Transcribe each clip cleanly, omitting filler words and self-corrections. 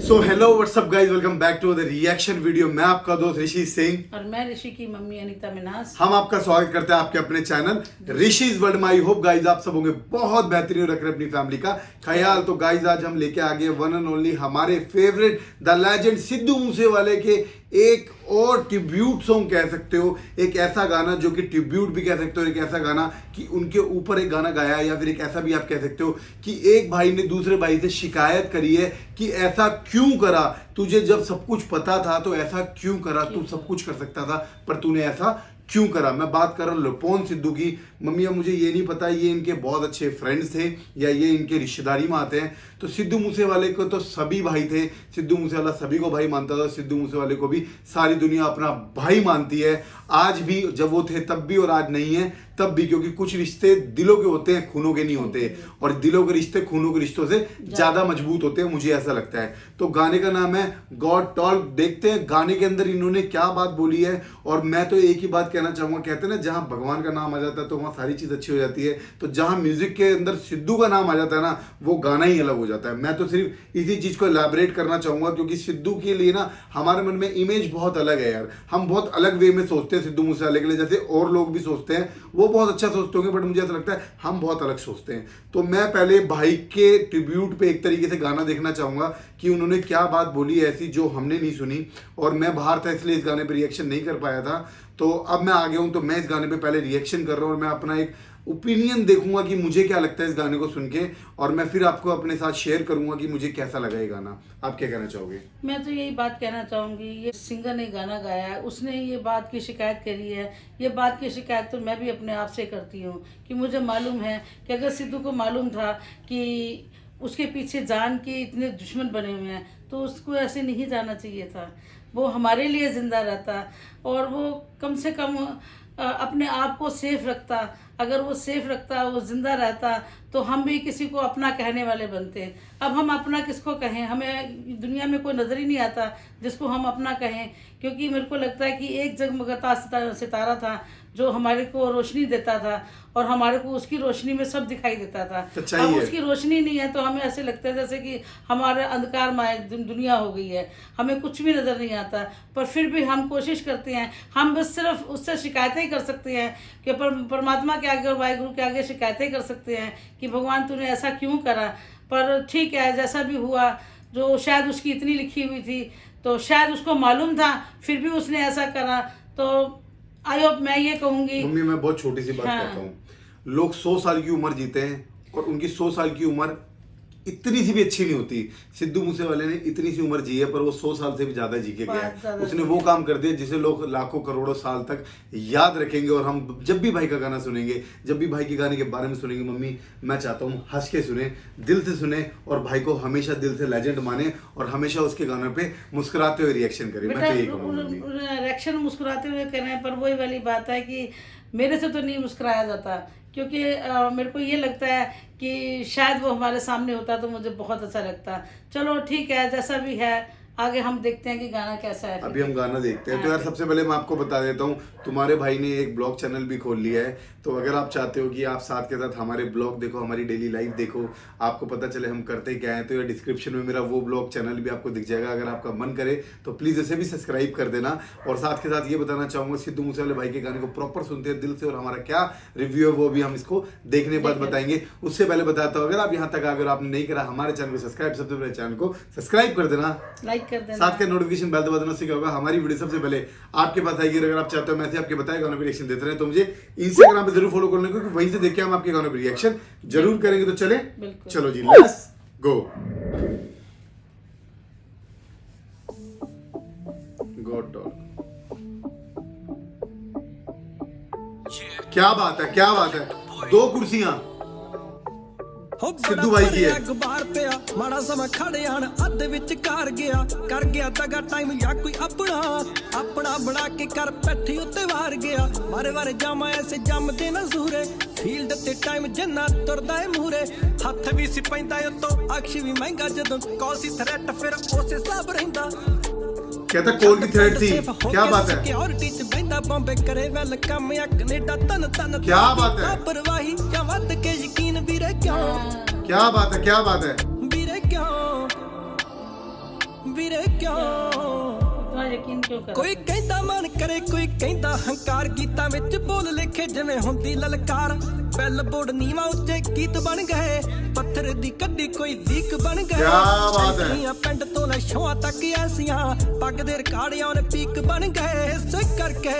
So hello what's up guys, welcome back to the reaction video. मैं आपका दोस्त ऋषि सिंह और मैं ऋषि की मम्मी अनीता मिनास। हम आपका स्वागत करते हैं आपके अपने चैनल ऋषिज वर्ल्ड में। आई होप गाइस आप सब होंगे बहुत बेहतरीन, रख रहे अपनी फैमिली का ख्याल। तो गाइस आज हम लेके आ गए वन एंड ओनली हमारे फेवरेट द लेजेंड सिद्धू मूसेवाले के एक और ट्रिब्यूट सॉन्ग कह सकते हो, एक ऐसा गाना जो कि ट्रिब्यूट भी कह सकते हो, एक ऐसा गाना कि उनके ऊपर एक गाना गाया है, या फिर एक ऐसा भी आप कह सकते हो कि एक भाई ने दूसरे भाई से शिकायत करी है कि ऐसा क्यों करा, तुझे जब सब कुछ पता था तो ऐसा क्यों करा, तू सब कुछ कर सकता था पर तूने ऐसा क्यों करा। मैं बात कर रहा हूँ लुपोन सिद्धू की। मम्मी अब मुझे ये नहीं पता ये इनके बहुत अच्छे फ्रेंड्स थे या ये इनके रिश्तेदारी में आते हैं। तो सिद्धू मूसेवाले को तो सभी भाई थे, सिद्धू मूसेवाला सभी को भाई मानता था, सिद्धू मूसेवाले को भी सारी दुनिया अपना भाई मानती है। आज भी, जब वो थे तब भी और आज नहीं है तब भी, क्योंकि कुछ रिश्ते दिलों के होते हैं, खूनों के नहीं होते, और दिलों के रिश्ते खूनों के रिश्तों से ज्यादा मजबूत होते हैं, मुझे ऐसा लगता है। तो गाने का नाम है गॉड टॉक। देखते हैं गाने के अंदर इन्होंने क्या बात बोली है। और मैं तो एक ही बात कहना चाहूंगा, कहते हैं ना जहां भगवान का नाम आ जाता है तो वहां सारी चीज अच्छी हो जाती है। तो जहां म्यूजिक के अंदर सिद्धू का नाम आ जाता है ना, वो गाना ही अलग हो जाता है। मैं तो सिर्फ इसी चीज को एलैबोरेट करना चाहूंगा, क्योंकि सिद्धू के लिए ना हमारे मन में इमेज बहुत अलग है यार। हम बहुत अलग वे में सोचते हैं सिद्धू मूसेवाले के लिए, जैसे और लोग भी सोचते हैं, वो बहुत अच्छा सोचते होंगे, बट मुझे ऐसा लगता है हम बहुत अलग सोचते हैं। तो मैं पहले भाई के ट्रिब्यूट पे एक तरीके से गाना देखना चाहूंगा कि उन्होंने क्या बात बोली ऐसी जो हमने नहीं सुनी। और मैं बाहर था इसलिए इस गाने पे रिएक्शन नहीं कर पाया था, तो अब मैं आ गया हूं, तो मैं इस गाने पे पहले रिएक्शन कर रहा हूं और मैं अपना एक ओपिनियन देखूंगा कि मुझे क्या लगता है इस गाने को सुन के, और मैं फिर आपको अपने साथ शेयर करूंगा कि मुझे कैसा लगा ये गाना। आप क्या कहना चाहोगे? मैं तो यही बात कहना चाहूंगी, ये सिंगर ने गाना गाया है, उसने ये बात की शिकायत करी है। ये बात की शिकायत तो मैं भी अपने आप से करती हूँ कि मुझे मालूम है कि अगर सिद्धू को मालूम था कि उसके पीछे जान के इतने दुश्मन बने हुए हैं तो उसको ऐसे नहीं जाना चाहिए था। वो हमारे लिए जिंदा रहता और वो कम से कम अपने आप को सेफ रखता। अगर वो सेफ रखता, वो जिंदा रहता, तो हम भी किसी को अपना कहने वाले बनते। अब हम अपना किसको कहें? हमें दुनिया में कोई नज़र ही नहीं आता जिसको हम अपना कहें, क्योंकि मेरे को लगता है कि एक जगमगाता सितारा था जो हमारे को रोशनी देता था और हमारे को उसकी रोशनी में सब दिखाई देता था। अब उसकी रोशनी नहीं है तो हमें ऐसे लगता है जैसे कि हमारे अंधकारमय दुनिया हो गई है, हमें कुछ भी नज़र नहीं आता। पर फिर भी हम कोशिश करते हैं, हम बस सिर्फ उससे शिकायतें ही कर सकते हैं कि परमात्मा के आगे और वाहिगुरु के आगे शिकायतें कर सकते हैं कि भगवान तूने ऐसा क्यों करा। पर ठीक है, जैसा भी हुआ, जो शायद उसकी इतनी लिखी हुई थी तो शायद उसको मालूम था, फिर भी उसने ऐसा करा। तो आई होप, मैं ये कहूंगी मम्मी, मैं बहुत छोटी सी बात कहता हूँ, लोग 100 साल की उम्र जीते हैं और उनकी 100 साल की उम्र इतनी सी भी अच्छी नहीं होती। सिद्धू मूसेवाले ने इतनी सी उम्र जी है पर वो 100 साल से भी ज्यादा जी के गया है। उसने वो काम कर दिया जिसे लोग लाखों करोड़ों साल तक याद रखेंगे। और हम जब भी भाई का गाना सुनेंगे, जब भी भाई के गाने के बारे में सुनेंगे, मम्मी मैं चाहता हूँ हंस के सुने, दिल से सुने, और भाई को हमेशा दिल से लेजेंड माने और हमेशा उसके गानों पे मुस्कुराते हुए रिएक्शन करें। मैं तो यही कहूँगा, रिएक्शन मुस्कुराते हुए करें, पर वही वाली बात है कि मेरे से तो नहीं मुस्कुराया जाता, क्योंकि मेरे को ये लगता है कि शायद वो हमारे सामने होता तो मुझे बहुत अच्छा लगता। चलो ठीक है, जैसा भी है, आगे हम देखते हैं कि गाना कैसा है। अभी हम गाना देखते हैं। तो यार सबसे पहले मैं आपको बता देता हूँ, तुम्हारे भाई ने एक ब्लॉग चैनल भी खोल लिया है। तो अगर आप चाहते हो कि आप साथ के साथ हमारे ब्लॉग देखो, हमारी डेली लाइफ देखो, आपको पता चले हम करते क्या है, तो यार डिस्क्रिप्शन में मेरा वो ब्लॉग चैनल भी आपको दिख जाएगा। अगर आपका मन करे तो प्लीज़ इसे भी सब्सक्राइब कर देना। और साथ के साथ ये बताना चाहूँगा, सिद्धू मूसेवाले भाई के गाने को प्रॉपर सुनते हैं दिल से, और हमारा क्या रिव्यू है वो भी हम इसको देखने बाद बताएंगे। उससे पहले बताता हूँ, अगर आप यहाँ तक अगर आपने नहीं करा हमारे चैनल को सब्सक्राइब, सबसे पहले चैनल को सब्सक्राइब कर देना, लाइक कर देना, साथ के नोटिफिकेशन बेल दबा देना। से क्या होगा, हमारी वीडियो सबसे पहले आपके पास आएगी। अगर आप चाहते हो मैं आपके बताए गानों पे रिएक्शन देते रहे तो मुझे इंस्टाग्राम पे जरूर फॉलो कर लें, क्योंकि वहीं से देख के हम आपके गानों पे रिएक्शन जरूर करेंगे। तो चले, चलो जी, लेट्स गो। God talk. क्या बात है, क्या बात है। 2 कुर्सियां सिद्धू भाई की है। अखबार पिया माड़ा समा खड़े आन अध विच कर गया तगा टाइम या कोई अपना बना के कर पैठी उत्ते वार गया। वारे वारे जामा ऐसे जम दे ना सूरे फील्ड ते टाइम जिन्ना तुरदा है मूरे हथ भी सी पैंदा तो अक्ष भी महंगा जदों कॉल सी थ्रेट फिर उसे सब रहिंदा। कहता कॉल की थ्रेड थी। क्या बात है, सिक्योरिटी च बैंदा बॉम्बे करे वेलकम या कनेडा तन क्या बात है, परवाही क्या वध के यकीन वीरे क्यों, क्या बात है, क्या बात है वीरे क्यों ਵੀਰੇ ਕਿਉਂ इतना यकीन क्यों कर ਕੋਈ ਕਹਿੰਦਾ ਮਨ ਕਰੇ ਕੋਈ ਕਹਿੰਦਾ ਹੰਕਾਰ ਗੀਤਾਂ ਵਿੱਚ ਬੋਲ ਲਿਖੇ ਜਿਵੇਂ ਹੁੰਦੀ ਲਲਕਾਰ ਬੈਲ ਬੋਰਡ ਨੀਵਾ ਉੱਤੇ ਗੀਤ ਬਣ ਗਏ ਪੱਥਰ ਦੀ ਕੱਢੀ ਕੋਈ ਲੀਕ ਬਣ ਗਏ ਕਿਆ ਬਾਤ ਹੈ। ਐਂਟਰੀਆਂ ਪਿੰਡ ਤੋਂ ਲੈ ਸ਼ੋਆਂ ਤੱਕ ਐਸੀਆਂ ਪੱਗ ਦੇ ਰਿਕਾਰਡਿਆਂ ਨੇ ਪੀਕ ਬਣ ਗਏ ਇਸੇ ਕਰਕੇ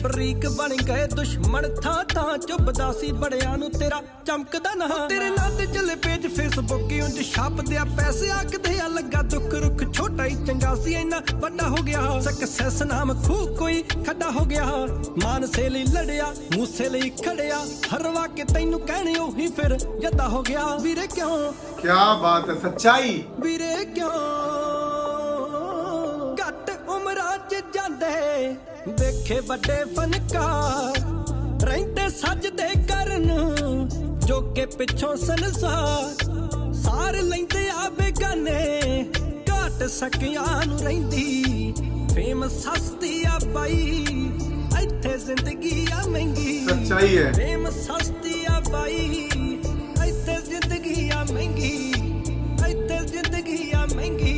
ਬਰੀਕ ਬਣ ਗਏ ਦੁਸ਼ਮਣ ਥਾਂ ਥਾਂ ਚੁੱਭਦਾ ਸੀ ਬੜਿਆਂ ਨੂੰ ਤੇਰਾ ਚਮਕਦਾ ਨਾ ਤੇਰੇ ਨਾਂ ਤੇ ਚੱਲੇ ਪੇਜ ਫੇਸਬੁੱਕ ਉਂਝ ਛਾਪਦੇ ਆ ਪੈਸੇ ਆਖਦੇ ਆ ਲੱਗਾ ਦੁੱਖ ਰੁੱਖ ਛੋਟਾ ਹੀ ਚੰਗਾ ਸੀ ਇੰਨਾ ਵੱਡਾ ਹੋ ਗਿਆ ਸਕਸੈਸ ਨਾਮ ਖੂ ਕੋਈ ਖੱਡਾ ਹੋ ਗਿਆ ਮਾਨਸੇ ਲਈ ਲੜਿਆ ਮੂਸੇ ਲਈ ਖੜਿਆ ਹਰਵਾ ਕੇ ਤੈਨੂੰ ਕਹਿਣੇ ਉਹੀ ਫਿਰ ਜੱਦਾ ਹੋ ਗਿਆ ਵੀਰੇ ਕਿਉਂ क्या बात है, सच्चाई। ਵੀਰੇ ਕਿਉਂ ਘੱਟ ਉਮਰਾਂ 'ਚ ਜਾਂਦੇ ਵੇਖੇ ਵੱਡੇ ਫਨਕਾਰ ਰਹਿੰਦੇ ਸੱਜਦੇ ਕਰਨ ਜੋ ਕਿ ਪਿੱਛੋਂ ਸੰਸਾਰ ਸਾਰ ਲੈਂਦੇ ਆ ਬੇਗਾਨੇ ਘਾਟ ਸਕਿਆਂ ਨੂੰ ਰਹਿੰਦੀ ਫੇਮ ਸਸਤੀ ਆ ਬਾਈ ਇੱਥੇ ਜ਼ਿੰਦਗੀ ਆ ਮਹਿੰਗੀ सच्चाई है। ਫੇਮ ਸਸਤੀ ਆ ਬਾਈ ਇੱਥੇ ਜ਼ਿੰਦਗੀ ਆ ਮਹਿੰਗੀ ਇੱਥੇ ਜ਼ਿੰਦਗੀ ਆ ਮਹਿੰਗੀ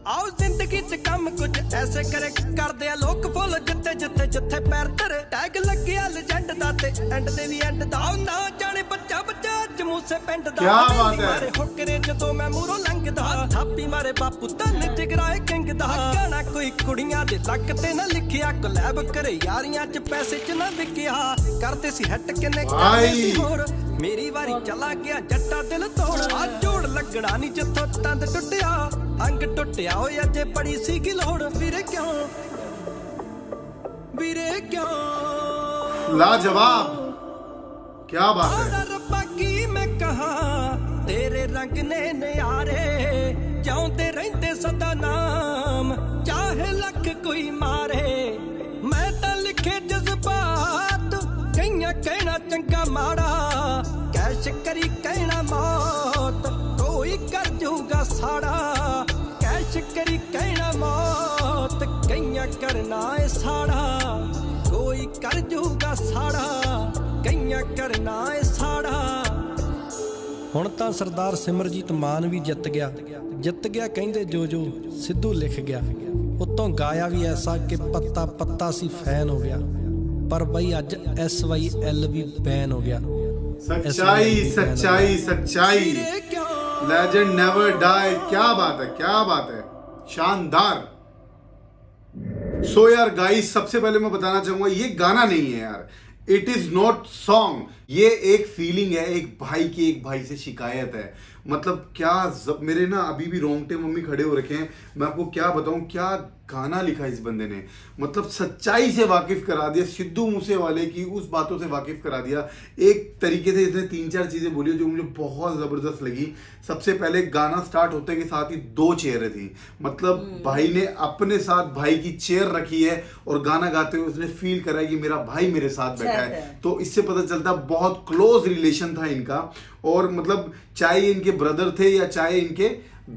ਆਓ ਜ਼ਿੰਦਗੀ 'ਚ ਕੰਮ ਕੁਝ ਐਸੇ ਕਰੇ ਕਰਦੇ ਆ ਲੋਕ ਫੁੱਲ ਜਿੱਥੇ ਜਿੱਥੇ ਜਿੱਥੇ ਪੈਰ ਧਰੇ ਟੈਗ ਲੱਗਿਆ ਲੈਜੈਂਡ ਦਾ ਤੇ ਐਂਡ ਦੇ ਵੀ ਐਂਡ ਦਾ ਉਹ ਨਾ ਜਾਣੇ ਬੱਚਾ ਬੱਚਾ ਜਮੂਸੇ ਪਿੰਡ ਦਾ ਕਿਆ ਬਾਤ ਹੈ। ਮਾਰੇ ਹੋਕਰੇ ਜਦੋਂ ਮੈਂ ਮੂਰੋਂ ਲੰਘਦਾ ਥਾਪੀ ਮਾਰੇ ਬਾਪੂ ਤਨ ਜਗਰਾਏ ਕਿੰਗ ਦਾ ਗਾਣਾ ਕੋਈ ਕੁੜੀਆਂ ਦੇ ਲੱਕ ਤੇ ਨਾ ਲਿਖਿਆ ਕੋਲੈਬ ਕਰੇ ਯਾਰੀਆਂ 'ਚ ਪੈਸੇ 'ਚ ਨਾ ਵਿਕਿਆ ਕਰਦੇ ਸੀ ਹੱਟ ਕਿੰਨੇ ਕਰਦੇ ਸੀ ਹੋਰ ਮੇਰੀ ਵਾਰੀ ਚਲਾ ਗਿਆ ਜੱਟਾ ਦਿਲ ਤੋੜ ਆ ਜੋੜ ਲੱਗਣਾ ਨਹੀਂ ਜਿੱਥੋਂ ਤੰਦ ਟੁੱਟਿਆ ਅੰਗ ਟੁੱਟਿਆ ਓਏ ਅਜੇ ਬੜੀ ਸੀਗੀ ਲੋੜ ਵੀਰੇ ਕਿਉਂ ਵੀਰੇ ਕਿਉਂ लाजवाब, क्या बात है। ਆੜਾ ਰੱਬਾ ਕੀ ਮੈਂ ਕਹਾ ਤੇਰੇ ਰੰਗ ਨੇ ਨਿਆਰੇ ਚਾਹੁੰਦੇ ਰਹਿੰਦੇ ਸਦਾ ਨਾਮ ਚਾਹੇ ਲੱਖ ਕੋਈ ਮਾਰੇ ਮੈਂ ਤਾਂ ਲਿਖੇ ਜਜ਼ਬਾਤ ਕਈਆਂ ਕਹਿਣਾ ਚੰਗਾ ਮਾੜਾ ਕੈਸ਼ ਕਰੀ ਕਹਿਣਾ ਮੌਤ ਕੋਈ ਕਰ ਜਾਊਗਾ ਸਾੜਾ ਕੈਸ਼ ਕਰੀ ਕਹਿਣਾ ਮੌਤ ਕਈਆਂ ਕਰਨਾ ਏ ਸਾੜਾ ਕੋਈ ਕਰ ਜਾਊਗਾ ਸਾੜਾ ਕਈਆਂ ਕਰਨਾ ਏ ਸਾੜਾ ਹੁਣ ਤਾਂ ਸਰਦਾਰ ਸਿਮਰਜੀਤ ਮਾਨ ਵੀ ਜਿੱਤ ਗਿਆ ਕਹਿੰਦੇ ਜੋ ਸਿੱਧੂ ਲਿਖ ਗਿਆ ਉਤੋਂ ਗਾਇਆ ਵੀ ਐਸਾ ਕਿ ਪੱਤਾ ਪੱਤਾ ਸੀ ਫੈਨ ਹੋ ਗਿਆ ਪਰ ਬਈ ਅੱਜ SYL ਵੀ ਬੈਨ ਹੋ ਗਿਆ सच्चाई सच्चाई सच्चाई। ਵੀਰੇ ਕਿਉਂ लेजेंड नेवर डाई। क्या बात है, क्या बात है, शानदार। सो यार गाइस, सबसे पहले मैं बताना चाहूंगा ये गाना नहीं है यार, इट इज नॉट सॉन्ग। ये एक फीलिंग है, एक भाई की एक भाई से शिकायत है। मतलब क्या मेरे ना अभी भी रोंगटे मम्मी खड़े हो रखे हैं। मैं आपको क्या बताऊं, क्या गाना लिखा इस बंदे ने। मतलब सच्चाई से वाकिफ करा दिया, सिद्धू मूसेवाले की उस बातों से वाकिफ करा दिया। एक तरीके से इसने 3-4 चीज़ें बोली जो मुझे बहुत ज़बरदस्त लगी। सबसे पहले गाना स्टार्ट होते के साथ ही 2 चेयरें थी। मतलब भाई ने अपने साथ भाई की चेयर रखी है और गाना गाते हुए उसने फील करा कि मेरा भाई मेरे साथ बैठा है। तो इससे पता चलता बहुत क्लोज रिलेशन था इनका। और मतलब चाहे इनके ब्रदर थे या चाहे इनके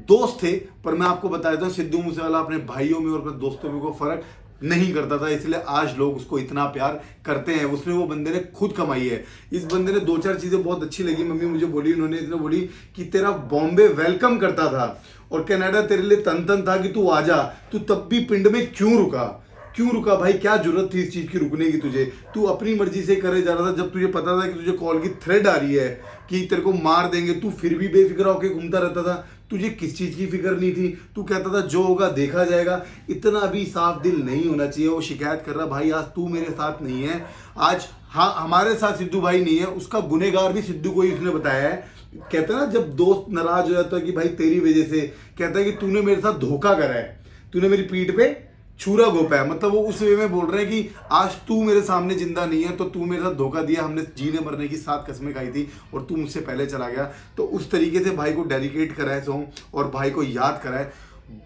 दोस्त थे, पर मैं आपको बता देता हूँ सिद्धू मूसेवाला अपने भाइयों में और अपने दोस्तों में कोई फर्क नहीं करता था, इसलिए आज लोग उसको इतना प्यार करते हैं। उसने वो बंदे ने खुद कमाई है। इस बंदे ने 2-4 चीजें बहुत अच्छी लगी, मम्मी मुझे बोली, उन्होंने इतने बोली कि तेरा बॉम्बे वेलकम करता था और कनाडा तेरे लिए तन था कि तू आ जा, तू तब भी पिंड में क्यों रुका भाई, क्या जरूरत थी इस चीज की रुकने की तुझे, तू अपनी मर्जी से करे जा रहा था। जब तुझे पता था कि तुझे कॉल की थ्रेड आ रही है कि तेरे को मार देंगे, तू फिर भी बेफिक्र होकर घूमता रहता था। तुझे किस चीज की फिक्र नहीं थी, तू कहता था जो होगा देखा जाएगा। इतना भी साफ दिल नहीं होना चाहिए। वो शिकायत कर रहा, भाई आज तू मेरे साथ नहीं है, आज हाँ हमारे साथ सिद्धू भाई नहीं है। उसका गुनहगार भी सिद्धू को ही उसने बताया है। कहता है ना जब दोस्त नाराज हो जाता है कि भाई तेरी वजह से, कहता है कि तूने मेरे साथ धोखा करा है, तूने मेरी पीठ पे छुरा घोपा है। मतलब वो उस वे में बोल रहे हैं कि आज तू मेरे सामने जिंदा नहीं है तो तू मेरे साथ धोखा दिया, हमने जीने मरने की 7 कसमें खाई थी और तू मुझसे पहले चला गया। तो उस तरीके से भाई को डेडिकेट करा है सॉन्ग और भाई को याद करा है।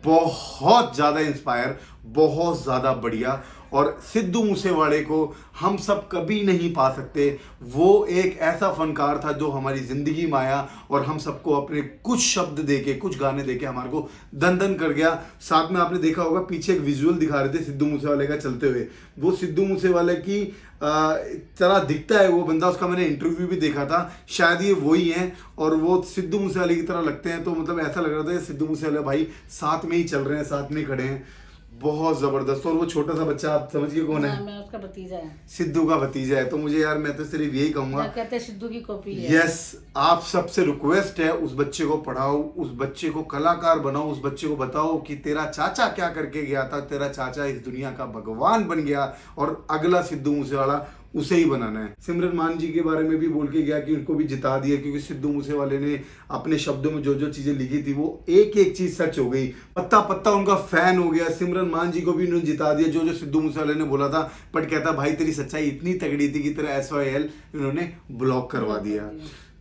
बहुत ज़्यादा इंस्पायर, बहुत ज़्यादा बढ़िया। और सिद्धू मूसेवाले को हम सब कभी नहीं पा सकते। वो एक ऐसा फनकार था जो हमारी ज़िंदगी में आया और हम सबको अपने कुछ शब्द देके, कुछ गाने देके हमारे को दन दन कर गया। साथ में आपने देखा होगा पीछे एक विजुअल दिखा रहे थे सिद्धू मूसेवाले का चलते हुए, वो सिद्धू मूसेवाले की तरह दिखता है वो बंदा, उसका मैंने इंटरव्यू भी देखा था, शायद ये वही हैं और वो सिद्धू मूसेवाले की तरह लगते हैं। तो मतलब ऐसा लग रहा था सिद्धू मूसेवाले भाई साथ में ही चल रहे हैं, साथ में ही खड़े हैं, बहुत जबरदस्त। और वो छोटा सा बच्चा आप समझिए कौन है? मैं उसका भतीजा है, सिद्धू का भतीजा है। तो मुझे यार मैं तो सिर्फ यही कहूंगा, कहते हैं सिद्धू की कॉपी है। यस, आप सबसे रिक्वेस्ट है उस बच्चे को पढ़ाओ, उस बच्चे को कलाकार बनाओ, उस बच्चे को बताओ कि तेरा चाचा क्या करके गया था, तेरा चाचा इस दुनिया का भगवान बन गया और अगला सिद्धू मूसेवाला उसे ही बनाना है। सिमरन मान जी के बारे में भी बोल के गया कि उनको भी जिता दिया, क्योंकि सिद्धू मूसेवाले ने अपने शब्दों में जो जो चीजें लिखी थी वो एक एक चीज सच हो गई। पत्ता पत्ता उनका फैन हो गया। सिमरन मान जी को भी उन्होंने जिता दिया, जो जो सिद्धू मूसेवाले ने बोला था। बट कहता भाई तेरी सच्चाई इतनी तगड़ी थी कि तेरा SYL इन्होंने ब्लॉक करवा दिया।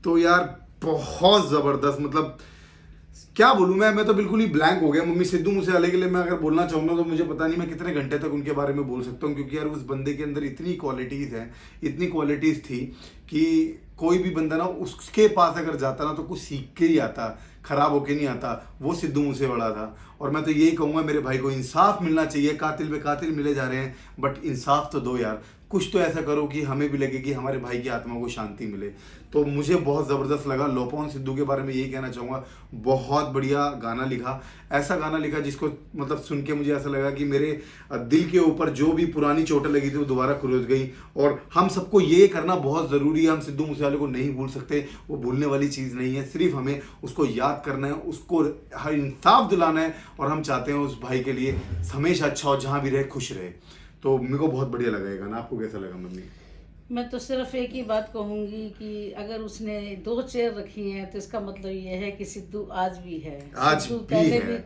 तो यार बहुत जबरदस्त, मतलब क्या बोलूं मैं तो बिल्कुल ही ब्लैंक हो गया। मम्मी सिद्धू मूसेवाले के लिए मैं अगर बोलना चाहूंगा तो मुझे पता नहीं मैं कितने घंटे तक उनके बारे में बोल सकता हूं, क्योंकि यार उस बंदे के अंदर इतनी क्वालिटीज हैं, इतनी क्वालिटीज थी कि कोई भी बंदा ना उसके पास अगर जाता ना तो कुछ सीख के ही आता, खराब होके नहीं आता। वो सिद्धू मूसेवाला था। और मैं तो यही कहूंगा मेरे भाई को इंसाफ मिलना चाहिए। कातिल पे कातिल मिले जा रहे हैं, बट इंसाफ तो दो यार, कुछ तो ऐसा करो कि हमें भी लगे कि हमारे भाई की आत्मा को शांति मिले। तो मुझे बहुत ज़बरदस्त लगा। लोपोन सिद्धू के बारे में यही कहना चाहूँगा, बहुत बढ़िया गाना लिखा, ऐसा गाना लिखा जिसको मतलब सुन के मुझे ऐसा लगा कि मेरे दिल के ऊपर जो भी पुरानी चोटें लगी थी वो दोबारा खुरुद गई। और हम सबको ये करना बहुत ज़रूरी है। हम सिद्धू मूसेवाले को नहीं भूल सकते, वो भूलने वाली चीज़ नहीं है, सिर्फ हमें उसको याद करना है, उसको हर इंसाफ दिलाना है। और हम चाहते हैं उस भाई के लिए हमेशा अच्छा हो, जहाँ भी रहे खुश रहे। तो मेरे को बहुत बढ़िया लगा ये गाना। आपको कैसा लगा मम्मी? मैं तो सिर्फ एक ही बात कहूंगी कि अगर उसने 2 चेयर रखी हैं तो इसका मतलब ये है कि सिद्धू आज भी है। आज सिद्धू भी है।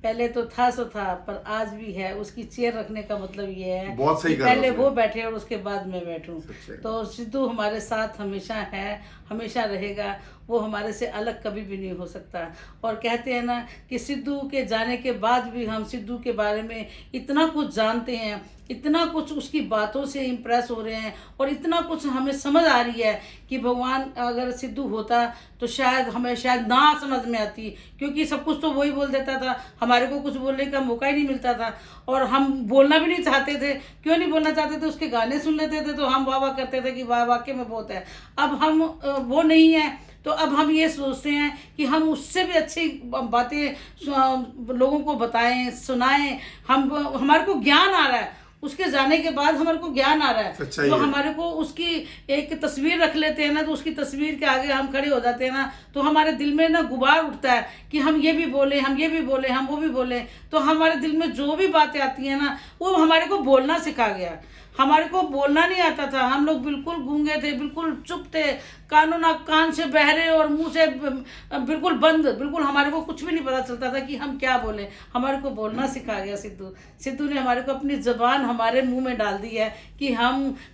पहले तो था सो था, पर आज भी है। उसकी चेयर रखने का मतलब ये है बहुत सही कि कहा पहले उसने। वो बैठे और उसके बाद मैं बैठूं। सच्चाई। तो सिद्धू हमारे साथ हमेशा है, हमेशा रहेगा। वो हमारे से अलग कभी भी नहीं हो सकता। और कहते हैं ना कि सिद्धू के जाने के बाद भी हम सिद्धू के बारे में इतना कुछ जानते हैं, इतना कुछ उसकी बातों से इम्प्रेस हो रहे हैं और इतना कुछ हमें समझ आ रही है कि भगवान अगर सिद्धू होता तो शायद हमें शायद ना समझ में आती, क्योंकि सब कुछ तो वही बोल देता था, हमारे को कुछ बोलने का मौका ही नहीं मिलता था। और हम बोलना भी नहीं चाहते थे। क्यों नहीं बोलना चाहते थे? उसके गाने सुन लेते थे तो हम वाह वाह करते थे कि वाह वाकई में बहुत है। अब हम वो नहीं है, तो अब हम ये सोचते हैं कि हम उससे भी अच्छी बातें लोगों को बताएं, सुनाएं। हमारे को ज्ञान आ रहा है, उसके जाने के बाद हमारे को ज्ञान आ रहा है। तो हमारे को उसकी एक तस्वीर रख लेते हैं ना, तो उसकी तस्वीर के आगे हम खड़े हो जाते हैं ना, तो हमारे दिल में ना गुबार उठता है कि हम ये भी बोले, हम ये भी बोले, हम वो भी बोले। तो हमारे दिल में जो भी बातें आती हैं ना, वो हमारे को बोलना सिखा गया। हमारे को बोलना नहीं आता था, हम लोग बिल्कुल गूंगे थे, बिल्कुल चुप थे, कान से बहरे और मुंह से बिल्कुल बंद, बिल्कुल हमारे को कुछ भी नहीं पता चलता था कि हम क्या बोले। हमारे को बोलना सिखा गया सिद्धू ने हमारे को अपनी ज़बान हमारे मुंह में डाल दी है कि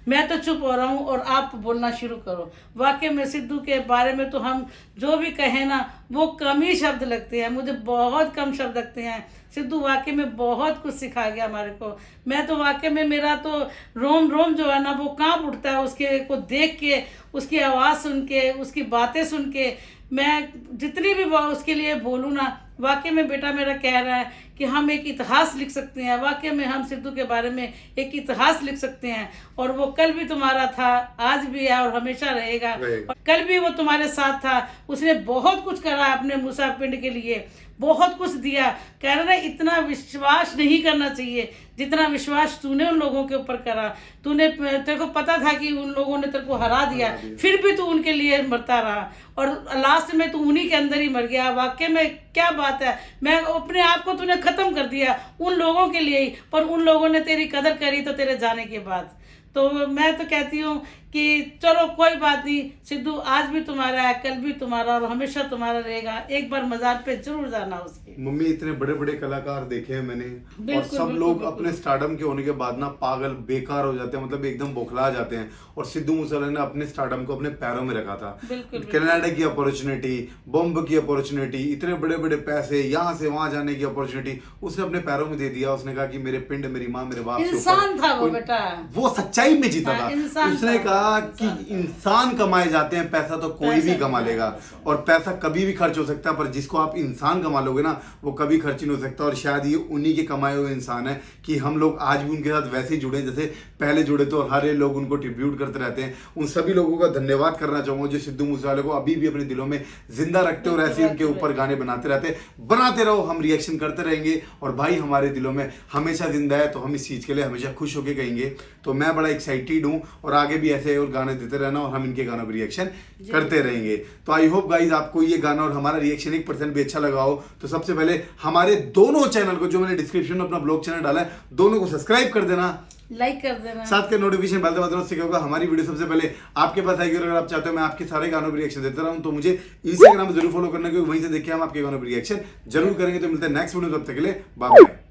मैं तो चुप हो रहा हूँ और आप बोलना शुरू करो। वाकई में सिद्धू के बारे में तो हम जो भी कहें ना वो कम ही शब्द लगते हैं, मुझे बहुत कम शब्द लगते हैं। सिद्धू वाकई में बहुत कुछ सिखा गया हमारे को। मैं तो वाकई में मेरा तो रोम रोम जो है ना वो कांप उठता है उसके को देख के, उसकी आवाज़ सुन के, उसकी बातें सुन के। मैं जितनी भी उसके लिए बोलूँ ना, वाकई में बेटा मेरा कह रहा है कि हम एक इतिहास लिख सकते हैं। वाकई में हम सिद्धू के बारे में एक इतिहास लिख सकते हैं। और वो कल भी तुम्हारा था, आज भी है और हमेशा रहेगा। और कल भी वो तुम्हारे साथ था। उसने बहुत कुछ करा अपने मूसा पिंड के लिए, बहुत कुछ दिया। कह रहा ना इतना विश्वास नहीं करना चाहिए जितना विश्वास तूने उन लोगों के ऊपर करा। तेरे को पता था कि उन लोगों ने तेरे को हरा दिया, फिर भी तू उनके लिए मरता रहा और लास्ट में तू उन्हीं के अंदर ही मर गया। वाकई में क्या बात है। मैं अपने आप को तूने खत्म कर दिया उन लोगों के लिए ही, पर उन लोगों ने तेरी कदर करी तो तेरे जाने के बाद। तो मैं तो कहती हूँ कि चलो कोई बात नहीं, सिद्धू आज भी तुम्हारा है, कल भी तुम्हारा और हमेशा तुम्हारा रहेगा। एक बार मजार पे जरूर जाना उसके। मम्मी इतने बड़े बड़े कलाकार देखे हैं मैंने और सब लोग अपने अपने स्टारडम के होने के बाद ना पागल बेकार हो जाते हैं, मतलब एकदम बौखला जाते हैं। और सिद्धू मूसेवाला ने अपने स्टारडम को अपने पैरों में रखा था। कनाडा की अपॉर्चुनिटी, बॉम्ब की अपॉर्चुनिटी, इतने बड़े बड़े पैसे, यहाँ से वहां जाने की अपॉर्चुनिटी उसने अपने पैरों में दे दिया। उसने कहा कि मेरे पिंड, मेरी माँ, मेरे बाप से इंसान था वो बेटा, वो सच्चाई में जीता था। उसने कहा कि इंसान कमाए जाते हैं, पैसा तो कोई भी कमा लेगा, और पैसा कभी भी खर्च हो सकता है, पर जिसको आप इंसान कमा लोगे ना वो कभी खर्च नहीं हो सकता। और शायद ये उन्हीं के कमाए हुए इंसान है कि हम लोग आज भी उनके साथ वैसे ही जुड़े जैसे पहले जुड़े थे, और हर एक लोग उनको ट्रिब्यूट करते रहते हैं। उन सभी लोगों का धन्यवाद करना चाहूंगा जो सिद्धू मूसेवाले को अभी भी अपने दिलों में जिंदा रखते और ऐसे उनके ऊपर गाने बनाते रहते। बनाते रहो, हम रिएक्शन करते रहेंगे, और भाई हमारे दिलों में हमेशा जिंदा है, तो हम इस चीज के लिए हमेशा खुश होकर कहेंगे। तो मैं बड़ा एक्साइटेड हूँ, और आगे भी ऐसे और गाने देते रहना, और हम इनके गानों पर रिएक्शन करते रहेंगे। तो आई होप गाइज आपको ये गाना और हमारा रिएक्शन 1% भी अच्छा लगा हो। तो सबसे पहले हमारे दोनों चैनल को, जो मैंने डिस्क्रिप्शन में अपना ब्लॉग चैनल डाला है, दोनों को सब्सक्राइब कर देना, लाइक कर देना, साथ के नोटिफिकेशन बेल दबा देना। उससे क्या होगा, हमारी वीडियो सबसे पहले आपके पास आएगी। और अगर आप चाहते हो मैं आपके सारे गानों पर रिएक्शन देता रहूं तो मुझे इंस्टाग्राम पर जरूर फॉलो करना, क्योंकि वहीं से देखिए हम आपके गानों पर रिएक्शन जरूर करेंगे। तो मिलते हैं नेक्स्ट वीडियो, तब तक के लिए बाय बाय।